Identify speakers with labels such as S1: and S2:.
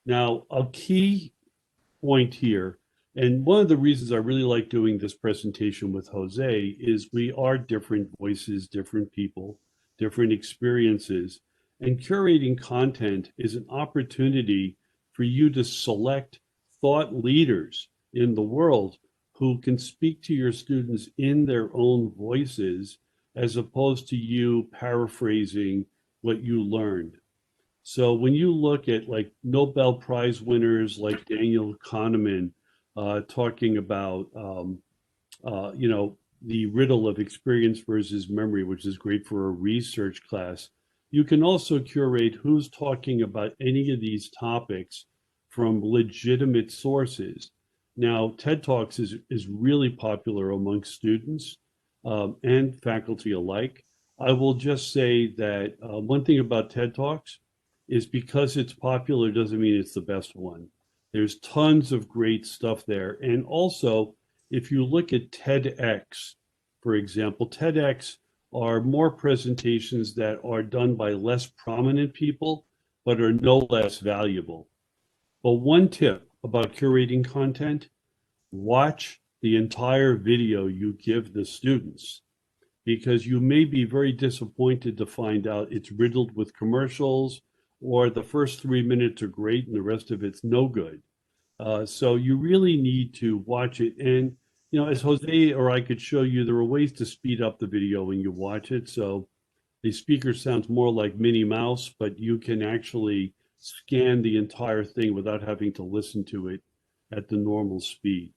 S1: Now, a key point here, and one of the reasons I really like doing this presentation with Jose is we are different voices, different people, different experiences, and curating content is an opportunity for you to select thought leaders in the world who can speak to your students in their own voices as opposed to you paraphrasing what you learned. So when you look at like Nobel Prize winners like Daniel Kahneman talking about, the riddle of experience versus memory, which is great for a research class, you can also curate who's talking about any of these topics from legitimate sources. Now, TED Talks is really popular among students and faculty alike. I will just say that one thing about TED Talks is because it's popular doesn't mean it's the best one. There's tons of great stuff there. And also, if you look at TEDx, for example, TEDx are more presentations that are done by less prominent people, but are no less valuable. But one tip about curating content, watch the entire video you give the students because you may be very disappointed to find out it's riddled with commercials or the first 3 minutes are great and the rest of it's no good. So you really need to watch it. And, as Jose or I could show you, there are ways to speed up the video when you watch it. So the speaker sounds more like Minnie Mouse, but you can actually scan the entire thing without having to listen to it at the normal speed.